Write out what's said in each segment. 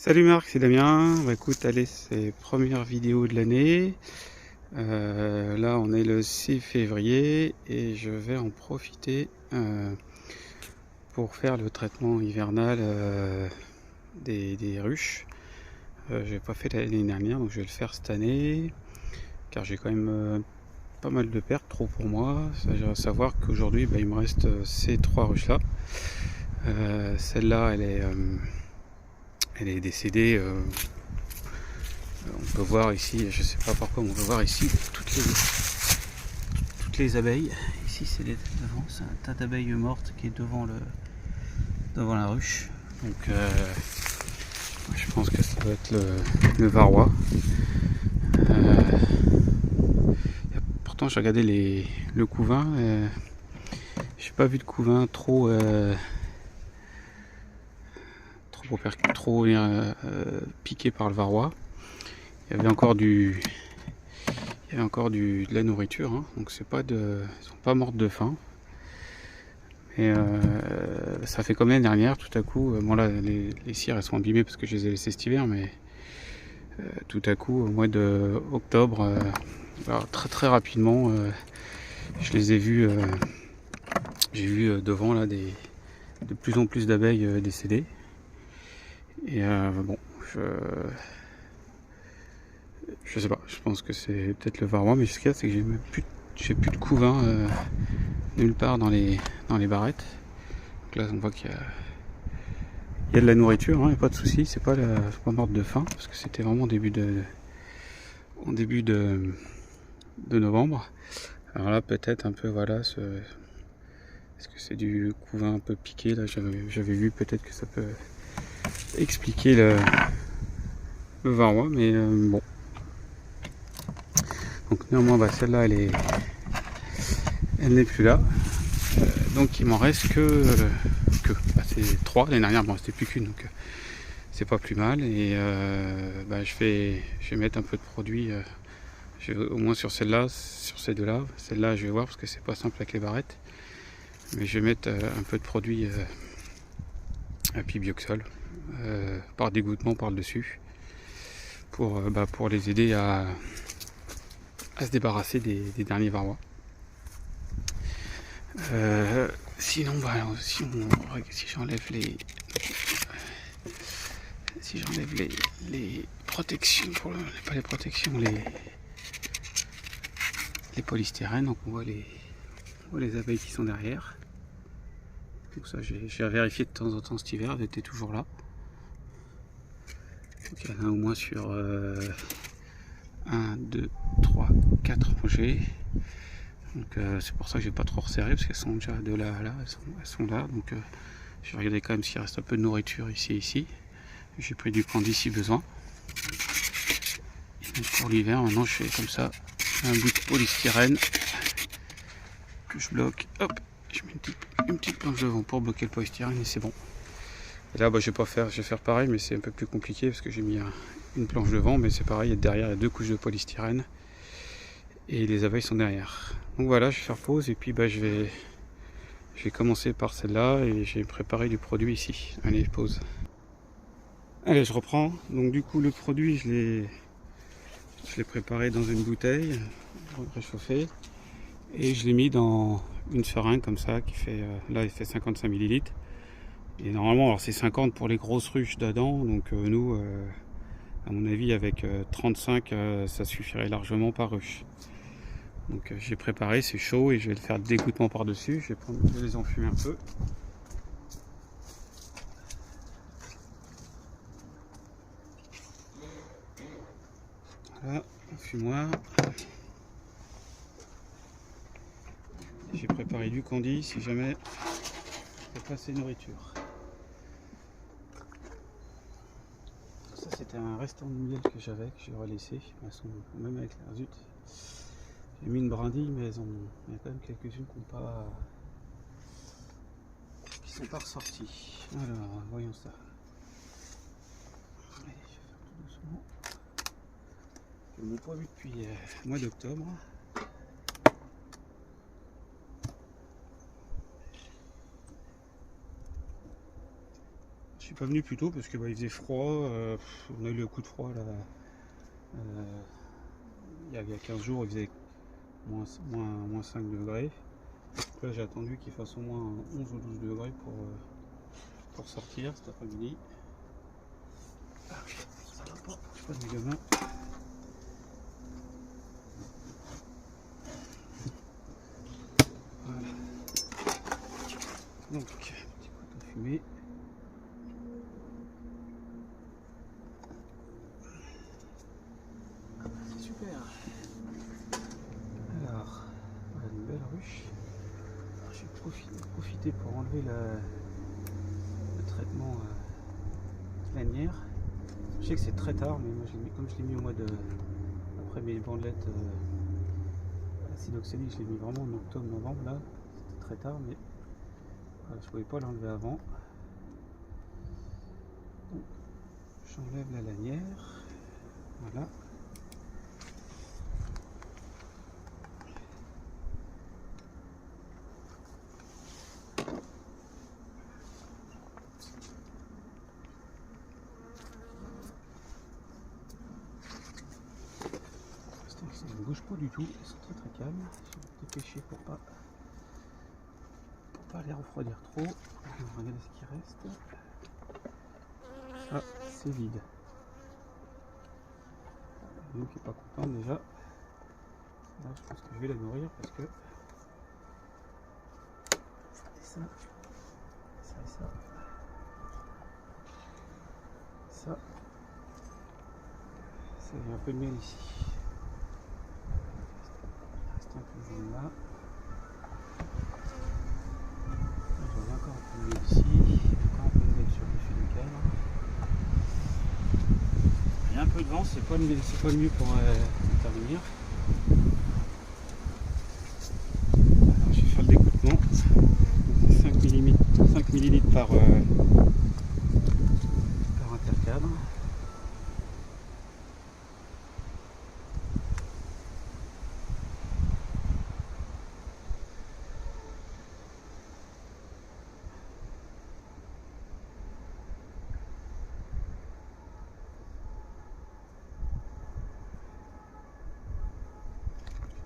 Salut Marc, c'est Damien. Bah écoute, allez, c'est première vidéo de l'année. Là, on est le 6 février et je vais en profiter pour faire le traitement hivernal des ruches. Je l'ai pas fait l'année dernière, donc je vais le faire cette année, car j'ai quand même pas mal de pertes, trop pour moi. À savoir qu'aujourd'hui, il me reste ces trois ruches-là. Celle-là, elle est décédée. On peut voir ici, je sais pas pourquoi, on peut voir ici toutes les abeilles. Ici c'est un tas d'abeilles mortes qui est devant la ruche. Donc je pense que ça doit être le varroa. Pourtant j'ai regardé le couvain. J'ai pas vu de couvain trop piqué par le varroa. Il y avait encore de la nourriture, hein, donc ils sont pas mortes de faim. Et ça fait comme l'année dernière, tout à coup, bon là les cires elles sont abîmées parce que je les ai laissées cet hiver, mais tout à coup au mois d'octobre, très très rapidement, je les ai vus, j'ai vu devant là de plus en plus d'abeilles décédées. Et bon, je sais pas, je pense que c'est peut-être le varroa, mais ce qu'il y a c'est que j'ai plus de couvain nulle part dans les barrettes. Donc là on voit qu'il y a de la nourriture, hein, pas de souci, c'est pas morte de faim, parce que c'était vraiment en début de novembre. Alors là peut-être un peu, voilà, est-ce que c'est du couvain un peu piqué là, j'avais vu, peut-être que ça peut expliquer le varroa, mais bon. Donc néanmoins, celle-là elle n'est plus là. Donc il m'en reste que c'est 3. L'année dernière bon c'était plus qu'une, donc c'est pas plus mal. Et je vais mettre un peu de produit, au moins sur celle-là, sur ces deux-là. Celle-là je vais voir parce que c'est pas simple avec les barrettes, mais je vais mettre un peu de produit Apibioxol par dégouttement par le dessus pour les aider à se débarrasser des derniers varrois. Sinon, si j'enlève les protections, pas les protections, les polystyrènes, donc on voit les abeilles qui sont derrière. Donc ça, j'ai vérifié de temps en temps cet hiver, elles étaient toujours là. Donc il y en a au moins sur 1, 2, 3, 4 rangées. Donc c'est pour ça que j'ai pas trop resserré, parce qu'elles sont déjà de là à là, elles sont là. Donc je vais regarder quand même s'il reste un peu de nourriture ici. J'ai pris du candy si besoin. Et pour l'hiver, maintenant je fais comme ça, un bout de polystyrène que je bloque. Hop, je mets une petite planche devant pour bloquer le polystyrène et c'est bon. Et là je vais faire pareil, mais c'est un peu plus compliqué parce que j'ai mis une planche devant, mais c'est pareil, derrière il y a 2 couches de polystyrène et les abeilles sont derrière. Donc voilà, je vais faire pause et puis je vais commencer par celle-là et j'ai préparé du produit ici. Allez, pause. Allez, je reprends. Donc du coup le produit je l'ai préparé dans une bouteille réchauffée et je l'ai mis dans une seringue comme ça qui fait, là il fait 55 ml. Et normalement, alors c'est 50 pour les grosses ruches d'Adam, donc nous, à mon avis, avec 35, ça suffirait largement par ruche. Donc j'ai préparé, c'est chaud et je vais le faire dégouttement par-dessus. Je vais les enfumer un peu. Voilà, enfumoir. J'ai préparé du candy si jamais il n'y a pas assez de nourriture. Ça c'était un restant de miel que j'avais, que j'ai relaissé. Même avec l'air zut. J'ai mis une brindille, mais il y a quand même quelques-unes qui sont pas ressorties. Alors, voyons ça. Allez, je vais faire tout doucement. Je n'ai pas vu depuis le mois d'octobre. pas venu plus tôt parce que il faisait froid. On a eu le coup de froid là. Il y a 15 jours, il faisait moins 5 degrés. Donc là, j'ai attendu qu'il fasse au moins 11 ou 12 degrés pour sortir cet après-midi. Ça va pas, je pas de mes gamins. Voilà. Donc, petit couteau fumé. C'est super. Alors, voilà une belle ruche. Alors, je vais profiter pour enlever le traitement lanière. Je sais que c'est très tard, mais moi comme je l'ai mis au mois de après mes bandelettes acide oxalique, je l'ai mis vraiment en octobre, novembre là. C'était très tard, mais voilà, je pouvais pas l'enlever avant. Donc j'enlève la lanière. Voilà. Ça ne bouge pas du tout, ils sont très calmes. Je vais me dépêcher pour pas les refroidir trop. On va regarder ce qui reste. Ah, c'est vide. Donc il n'est pas content déjà. Là, je pense que je vais la nourrir parce que ça et ça. Ça vient un peu de miel ici. Il reste un peu de jaune là. J'en ai encore un peu de miel ici. Encore un peu de miel sur le fil du cadre. Il y a un peu de vent, c'est pas le mieux pour intervenir. Alors, je vais faire le découpement. 5 ml par intercadre.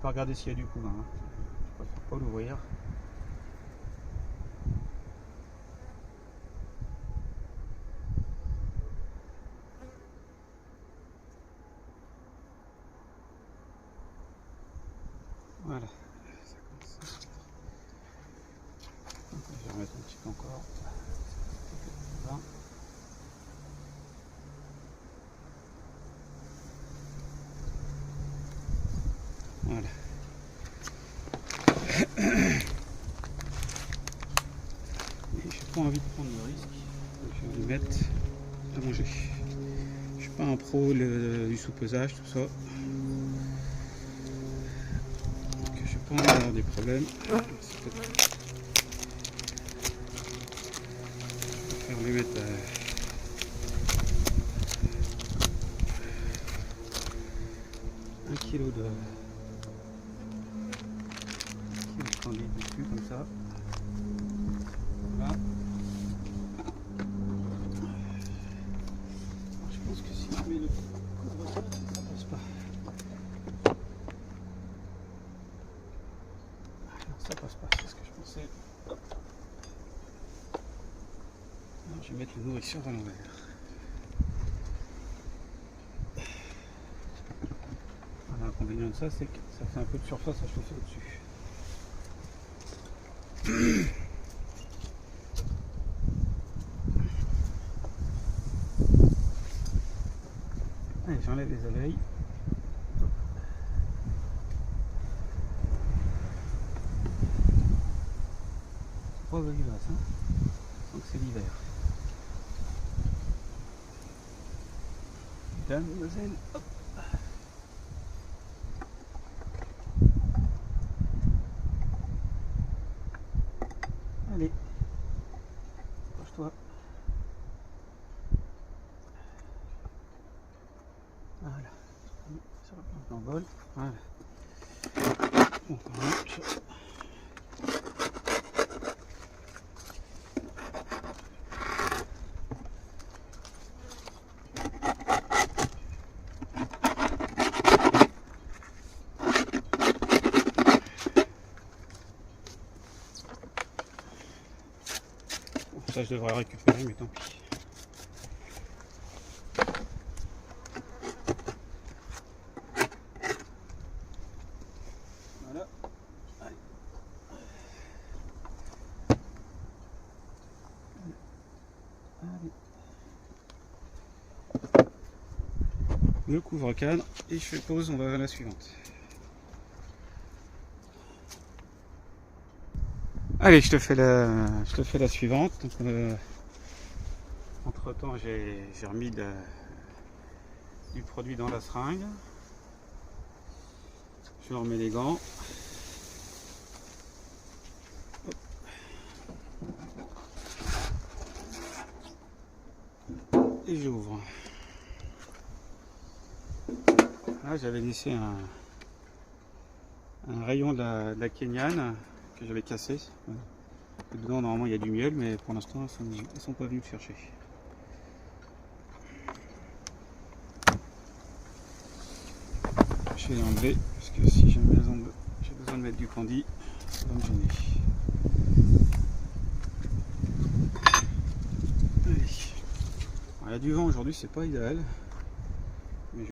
Pas regarder s'il y a du couvain, hein. Je préfère pas l'ouvrir. Voilà, ça comme ça. Donc, je vais remettre un petit peu encore. Voilà. Et j'ai pas envie de prendre le risque, donc je vais lui mettre à manger. Je suis pas un pro du sous-pesage, tout ça. Donc je vais pas en avoir des problèmes. Je préfère lui mettre 1 kg de candide dessus comme ça. Voilà. Alors, je pense que si je mets le couvre-feu, ça passe pas. Alors ça passe pas, c'est ce que je pensais. Alors, je vais mettre le nourrisseur à l'envers. L'inconvénient de ça, c'est que ça fait un peu de surface à chauffer au-dessus. Allez, j'enlève les abeilles. C'est pas vivace, hein. Donc c'est l'hiver. Mesdames, mademoiselles, hop. Allez, approche-toi. Voilà. Sur la plante d'envol. Voilà. On commence. ça je devrais récupérer, mais tant pis. Voilà. Allez. Allez. Le couvre-cadre et je fais pause, on va à la suivante. Allez, je te fais la suivante. Donc, entre temps, j'ai remis du produit dans la seringue. Je remets les gants. Hop. Et j'ouvre. Là, j'avais laissé un rayon de la Kenyane que j'avais cassé. Dedans, normalement, il y a du miel, mais pour l'instant, ils sont pas venus le chercher. Je vais les enlever, parce que si j'ai besoin de mettre du candy, ça va me gêner. Allez. Alors, il y a du vent aujourd'hui, c'est pas idéal.